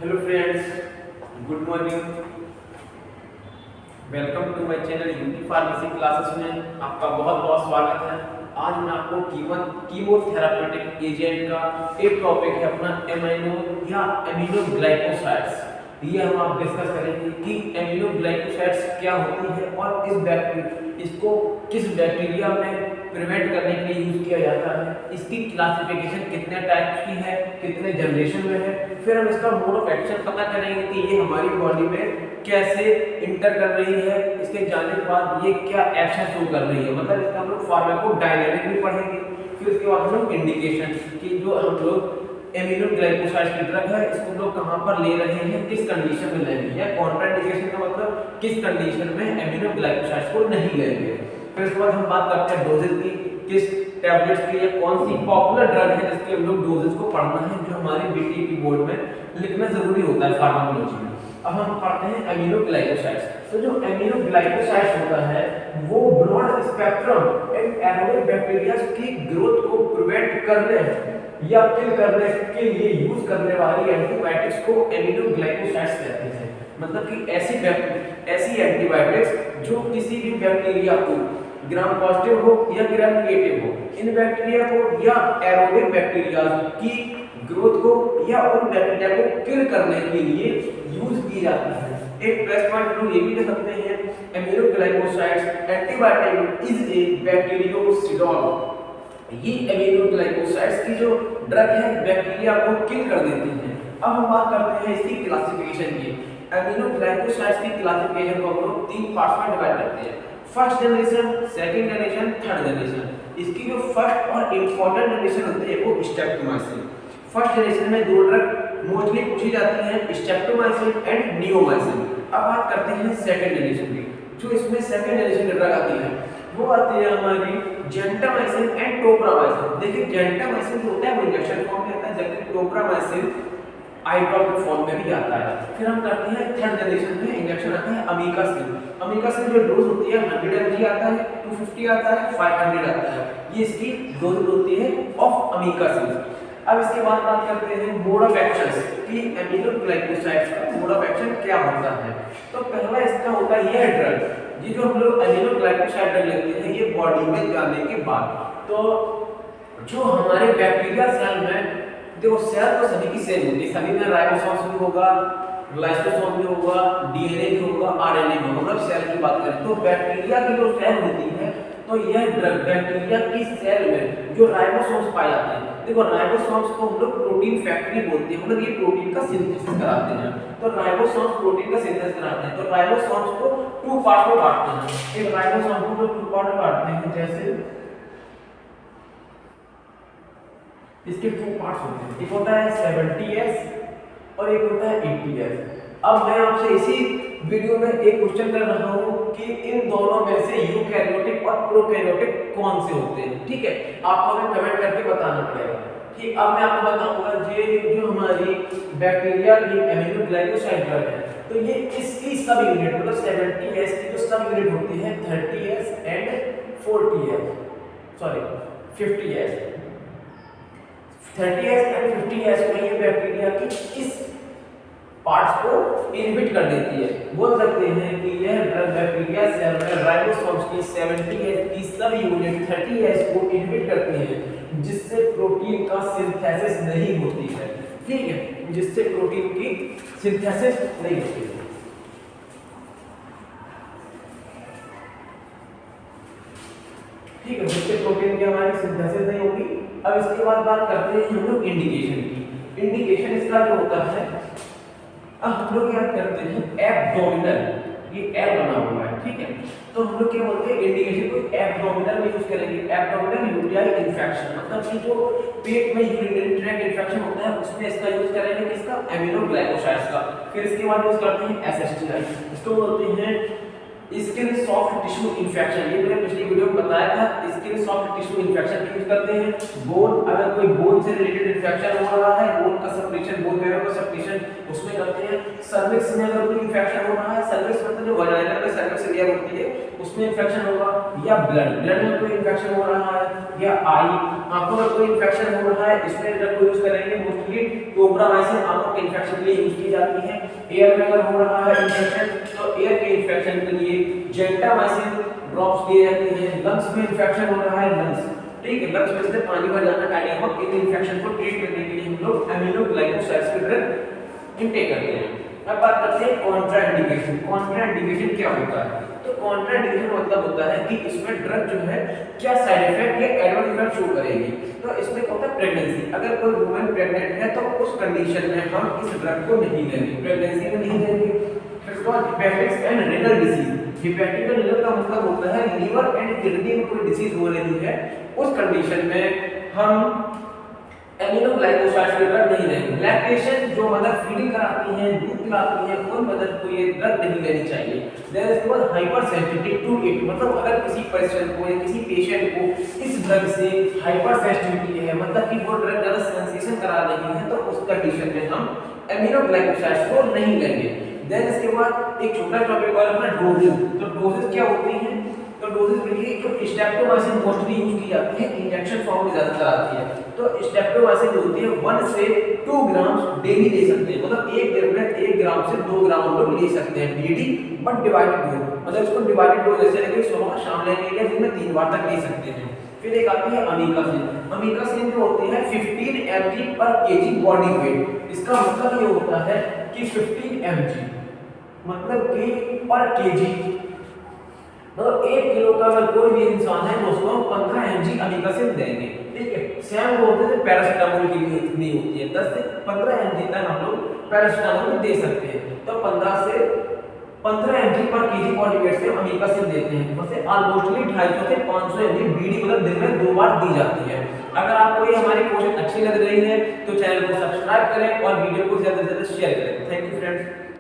Hello friends, good morning. Welcome to my channel UT pharmacy classes में आपका बहुत बहुत स्वागत है। आज मैं आपको कीमोथेरापेटिक एजेंट का एक टॉपिक है अपना एमिनो या एमिनोग्लाइकोसाइड्स। ये हम आप डिस्कस करेंगे कि एमिनोग्लाइकोसाइड्स क्या होती है और इसको किस बैक्टीरिया में प्रिवेंट करने के लिए यूज किया जाता है, इसकी क्लासिफिकेशन कितने टाइप्स की है, कितने जनरेशन में है, फिर हम इसका मोड ऑफ एक्शन पता करेंगे कि ये हमारी बॉडी में कैसे इंटर कर रही है, इसके जाने के बाद ये क्या एक्शन शो कर रही है, मतलब इसका हम लोग फार्माकोडायनामिक भी पढ़ेंगे। फिर उसके बाद हम लोग इंडिकेशन कि जो हम लोग एमिनोग्लाइकोसाइड्स की ड्रग है इसको लोग कहां पर ले रहे हैं, किस कंडीशन में लेंगे, या कॉन्ट्राइंडिकेशन का मतलब किस कंडीशन में एमिनोग्लाइकोसाइड्स को नहीं लेंगे। फिर उसके बाद हम बात करते हैं डोजेज की, किस टैबलेट्स के लिए कौन सी पॉपुलर ड्रग है जिसके हम लोग डोजेज को पढ़ना है, जो हमारे बीटीपी बोर्ड में लिखना जरूरी होता है फार्माकोलॉजी में। अब हम पढ़ते हैं एमिनोग्लाइकोसाइड्स। तो जो एमिनोग्लाइकोसाइड्स होता है वो broad spectrum and aerobic bacteria की ग्रोथ को प्रिवेंट करने या किल करने के लिए यूज करने वाली एंटीबायोटिक्स को एमिनोग्लाइकोसाइड्स कहते हैं। मतलब कि ऐसी एंटीबायोटिक्स जो किसी भी बैक्टीरिया को ग्राम पॉजिटिव हो या ग्राम नेगेटिव हो, इन बैक्टीरिया को या एरोबिक बैक्टीरिया की ग्रोथ को या उन बैक्टीरिया को किल करने के लिए यूज की जाती है। एक प्लस पॉइंट हम ये भी दे सकते हैं, एमिनोग्लाइकोसाइड्स एंटीबायोटिक इज ए बैक्टीरियोसिडॉल। ये एमिनोग्लाइकोसाइड्स की जो ड्रग है बैक्टीरिया को किल कर देती है। अब हम बात करते हैं इसकी क्लासिफिकेशन की। एमिनोग्लाइकोसाइड्स की क्लासिफिकेशन को हम लोग तीन पार्ट्स में डिवाइड करते हैं, first generation, second generation, third generation. इसकी जो फर्स्ट और इंपॉर्टेंट जनरेशन होती है वो स्ट्रेप्टोमाइसिन। फर्स्ट जनरेशन में दो ड्रग मोस्टली पूछी जाती हैं, स्ट्रेप्टोमाइसिन एंड नियोमाइसिन। अब बात करते हैं सेकंड जनरेशन की। जो इसमें सेकंड जनरेशन की ड्रग आती है वो आती है हमारी जेंटामाइसिन एंड टोप्रामाइसिन। देखिए जेंटामाइसिन जो होता है वो इंजेक्शन फॉर्म में आता है, जबकि टोप्रामाइसिन आई ड्रॉप के फॉर्म में भी आता है। फिर हम करते हैं थर्ड जनरेशन में इंजेक्शन आता है अमीकासिन। अमीकासिन जो डोज होती है 100 mg आता है, 250 आता है, 500 आता है। ये इसकी डोज होती है ऑफ अमीकासिन। अब इसके बाद बात करते हैं मोड ऑफ एक्शन कि एमिनोग्लाइकोसाइड्स का मोड ऑफ एक्शन क्या होता है। तो पहला इसका होता है यह ड्रग, ये जो हम लोग एमिनोग्लाइकोसाइड ड्रग लेते हैं ये बॉडी में जाने के बाद, तो जो हमारे बैक्टीरिया सेल में, देखो सेल तो सभी की सेल होती है, सभी में राइबोसोम्स भी होगा, ग्लाइसोसोम भी होगा, डीएनए भी होगा, आरएनए भी होगा। मतलब सेल की बात करें तो बैक्टीरिया की जो सेल होती है, तो यह ड्रग बैक्टीरिया की सेल में जो राइबोसोम्स पाए जाते हैं, देखो राइबोसोम्स को हम लोग प्रोटीन फैक्ट्री बोलते हैं, मतलब ये प्रोटीन का सिंथेसिस कराते हैं। तो राइबोसोम्स प्रोटीन का सिंथेसिस कराते हैं, तो राइबोसोम्स को टू पार्ट में बांटते हैं। एक राइबोसोम को टू पार्ट में बांटते हैं, जैसे इसके टू पार्ट्स होते हैं, एक होता है 70S और एक होता है 80S। अब मैं आपसे इसी वीडियो में एक क्वेश्चन कर रहा हूं कि इन दोनों में से यूकैरियोटिक और प्रोकैरियोटिक कौन से होते हैं, ठीक है, आपको हमें कमेंट करके बताना पड़ेगा। ठीक, अब मैं आपको बताऊंगा ये जो हमारी बैक्टीरिया की एमिनोग्लाइकोसाइड ड्रग है, तो ये इसकी सब यूनिट मतलब 70S की जो सब यूनिट होती है 30S and 50S 30S and 50S में ये बैक्टीरिया की इस पार्ट्स को इनहिबिट कर देती है। बोल सकते हैं कि यह ड्रग बैक्टीरिया सेल में राइबोसोम्स की 70S की सब यूनिट 30S को इनहिबिट करती है, जिससे प्रोटीन का सिंथेसिस नहीं होती है। ठीक है, जिससे प्रोटीन की सिंथेसिस नहीं होती है। ठीक है, जिससे प्रोटीन की हमारी सिंथेसिस नहीं होगी। अब इसके बाद बात करते हैं हम लोग इंडिकेशन की। इंडिकेशन इसका जो होता है, अब हम लोग याद करते हैं एब्डोमिनल, ये एब बना हुआ है, ठीक है, तो हम लोग क्या बोलते हैं इंडिकेशन को एब्डोमिनल में यूज करेंगे। एब्डोमिनल यूरिनरी इन्फेक्शन मतलब कि जो पेट में यूरिनरी ट्रैक्ट इन्फेक्शन होता है उसमें इसका यूज करेंगे, किसका, एमिनोग्लाइकोसाइड्स का। फिर इसके बाद यूज करते हैं एसएसटीआई, इसको बोलते हैं स्किन सॉफ्ट टिश्यू इंफेक्शन, ये मैंने पिछली वीडियो में बताया था। Skin soft tissue infection use करते हैं। बोन, अगर कोई बोन से रिलेटेड इंफेक्शन हो रहा है, बोन का सप्रेशन, बोन मैरो का सप्रेशन, उसमें करते हैं। सर्विक्स में अगर कोई इंफेक्शन हो रहा है, सर्विक्स मतलब जो वजाइना में सर्विक्स एरिया होती है उसमें इंफेक्शन होगा, या ब्लड में कोई इंफेक्शन हो रहा है, या आई, आंखों में कोई इंफेक्शन हो रहा है, इसमें ड्रग को यूज करेंगे। मोस्टली टोब्रामाइसिन आंखों के इंफेक्शन के लिए यूज की जाती है। एयर में अगर हो रहा है इंफेक्शन तो एयर के इंफेक्शन के लिए जेंटामाइसिन ड्रॉप्स दिए जाते हैं। लंग्स में इंफेक्शन हो रहा है, लंग्स, ठीक है, लंग्स में से पानी भर जाना, कार्डियक, इन इंफेक्शन को ट्रीट करने के लिए हम लोग एमिनोग्लाइकोसाइड्स के ड्रग इनटेक करते हैं। अब बात करते हैं कॉन्ट्राइंडिकेशन। कॉन्ट्राइंडिकेशन क्या होता है? तो कॉन्ट्राइंडिकेशन मतलब होता है कि इसमें ड्रग जो है क्या साइड इफेक्ट या एडवर्स इफेक्ट शो करेगी। तो इसमें क्या होता है, प्रेगनेंसी, अगर कोई वुमन प्रेग्नेंट है तो उस कंडीशन में हम इस ड्रग को नहीं लेंगे, प्रेगनेंसी में नहीं लेंगे। फिर उसके बाद hepatics and renal disease. Hepatic and renal का मतलब होता है लीवर एंड किडनी में कोई डिजीज हो रही है, उस कंडीशन में हम एमिनोग्लाइकोसाइड्स के ड्रग नहीं लेंगे। लैक्टेशन, जो मदर फीडिंग कराती हैं, दूध पिलाती हैं, उन मदर को ये ड्रग नहीं लेनी चाहिए। There is one hypersensitive to it, मतलब अगर किसी पेशेंट को या किसी पेशेंट को इस ड्रग से हाइपर सेंसिटिविटी है, मतलब कि वो ड्रग ज्यादा सेंसेशन करा रही है, तो उस कंडीशन में हम एमिनोग्लाइकोसाइड्स को नहीं लेंगे। देन इसके बाद एक छोटा टॉपिक और अपना डोजेज। तो डोजेज क्या होती हैं? तो डोजेज देखिए, जो स्टेप्टोमाइसिन मोस्टली यूज की जाती है, इंजेक्शन फॉर्म में ज्यादातर आती है। तो स्टेप्टोमाइसिन जो होती है 1 से 2 ग्राम डेली ले सकते हैं, मतलब एक दिन में 1 ग्राम से 2 ग्राम हम लोग ले सकते हैं डेली, बट डिवाइडेड डोज, मतलब इसको डिवाइडेड डोज जैसे लेंगे, सुबह शाम लेंगे या दिन में 3 बार तक ले सकते हैं। फिर एक आती है अमीकासिन। अमीकासिन जो होती है 15 mg पर केजी बॉडी वेट। इसका मतलब ये होता है कि 15 mg मतलब कि पर केजी, मतलब 1 किलो का अगर कोई भी इंसान है तो उसको 15 mg अमीकासिन देंगे, ठीक है। सेम वो होते हैं पैरासीटामोल की भी इतनी होती है, 10 से 15 mg तक हम लोग पैरासीटामोल दे सकते हैं। तो 15 से 15 mg पर केजी बॉडी वेट से अमीकासिन देते हैं। वैसे ऑलमोस्टली 250 से 500 mg बीडी मतलब दिन में 2 बार दी जाती है। अगर आपको ये हमारी कोशिश अच्छी लग रही है तो चैनल को सब्सक्राइब करें और वीडियो को ज्यादा से ज्यादा शेयर करें। Thank you friends.